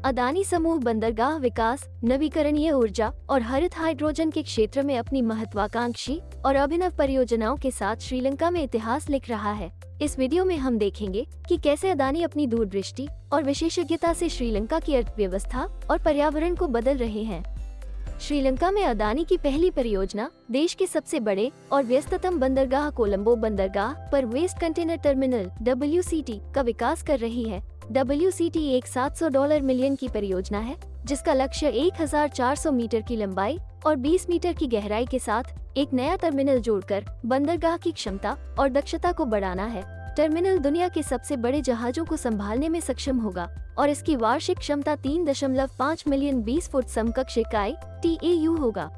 अदानी समूह बंदरगाह विकास, नवीकरणीय ऊर्जा और हरित हाइड्रोजन के क्षेत्र में अपनी महत्वाकांक्षी और अभिनव परियोजनाओं के साथ श्रीलंका में इतिहास लिख रहा है। इस वीडियो में हम देखेंगे कि कैसे अदानी अपनी दूरदृष्टि और विशेषज्ञता से श्रीलंका की अर्थव्यवस्था और पर्यावरण को बदल रहे हैं। श्रीलंका में अदानी की पहली परियोजना देश के सबसे बड़े और व्यस्ततम बंदरगाह कोलंबो बंदरगाह पर वेस्ट कंटेनर टर्मिनल WCT का विकास कर रही है। WCT एक $700 मिलियन की परियोजना है, जिसका लक्ष्य 1400 मीटर की लंबाई और 20 मीटर की गहराई के साथ एक नया टर्मिनल जोड़कर बंदरगाह की क्षमता और दक्षता को बढ़ाना है। टर्मिनल दुनिया के सबसे बड़े जहाजों को संभालने में सक्षम होगा और इसकी वार्षिक क्षमता 3.5 मिलियन 20 फुट समकक्ष इकाई TEU होगा।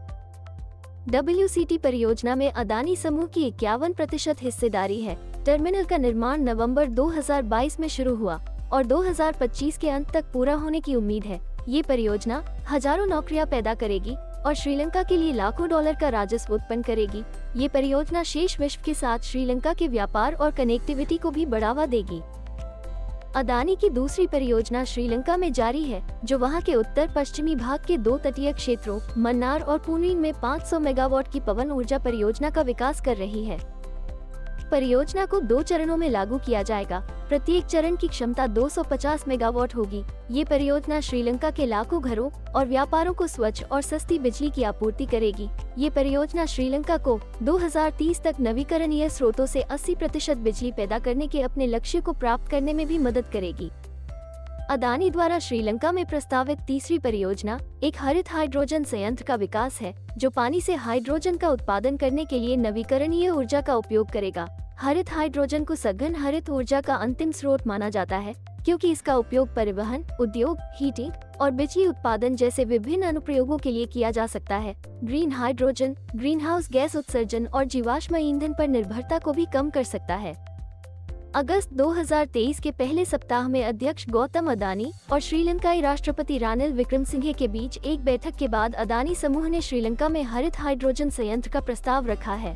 WCT परियोजना में अदानी समूह की 51% हिस्सेदारी है। टर्मिनल का निर्माण नवंबर 2022 में शुरू हुआ और 2025 के अंत तक पूरा होने की उम्मीद है। ये परियोजना हजारों नौकरियां पैदा करेगी और श्रीलंका के लिए लाखों डॉलर का राजस्व उत्पन्न करेगी। ये परियोजना शेष विश्व के साथ श्रीलंका के व्यापार और कनेक्टिविटी को भी बढ़ावा देगी। अदानी की दूसरी परियोजना श्रीलंका में जारी है, जो वहां के उत्तर पश्चिमी भाग के 2 तटीय क्षेत्रों मन्नार और पूर्णिन में 500 मेगावाट की पवन ऊर्जा परियोजना का विकास कर रही है। परियोजना को 2 चरणों में लागू किया जाएगा। प्रत्येक चरण की क्षमता 250 मेगावाट होगी। ये परियोजना श्रीलंका के लाखों घरों और व्यापारों को स्वच्छ और सस्ती बिजली की आपूर्ति करेगी। ये परियोजना श्रीलंका को 2030 तक नवीकरणीय स्रोतों से 80% बिजली पैदा करने के अपने लक्ष्य को प्राप्त करने में भी मदद करेगी। अदानी द्वारा श्रीलंका में प्रस्तावित तीसरी परियोजना एक हरित हाइड्रोजन संयंत्र का विकास है, जो पानी से हाइड्रोजन का उत्पादन करने के लिए नवीकरणीय ऊर्जा का उपयोग करेगा। हरित हाइड्रोजन को सघन हरित ऊर्जा का अंतिम स्रोत माना जाता है, क्योंकि इसका उपयोग परिवहन, उद्योग, हीटिंग और बिजली उत्पादन जैसे विभिन्न अनुप्रयोगों के लिए किया जा सकता है। ग्रीन हाइड्रोजन ग्रीनहाउस गैस उत्सर्जन और जीवाश्म ईंधन पर निर्भरता को भी कम कर सकता है। अगस्त 2023 के पहले सप्ताह में अध्यक्ष गौतम अदानी और श्रीलंकाई राष्ट्रपति रानिल विक्रमसिंघे के बीच एक बैठक के बाद अदानी समूह ने श्रीलंका में हरित हाइड्रोजन संयंत्र का प्रस्ताव रखा है।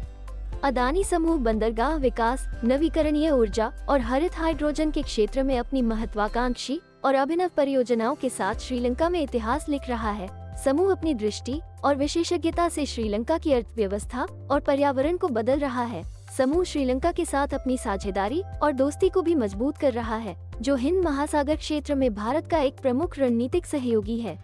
अदानी समूह बंदरगाह विकास, नवीकरणीय ऊर्जा और हरित हाइड्रोजन के क्षेत्र में अपनी महत्वाकांक्षी और अभिनव परियोजनाओं के साथ श्रीलंका में इतिहास लिख रहा है। समूह अपनी दृष्टि और विशेषज्ञता से श्रीलंका की अर्थव्यवस्था और पर्यावरण को बदल रहा है। समूह श्रीलंका के साथ अपनी साझेदारी और दोस्ती को भी मजबूत कर रहा है, जो हिंद महासागर क्षेत्र में भारत का एक प्रमुख रणनीतिक सहयोगी है।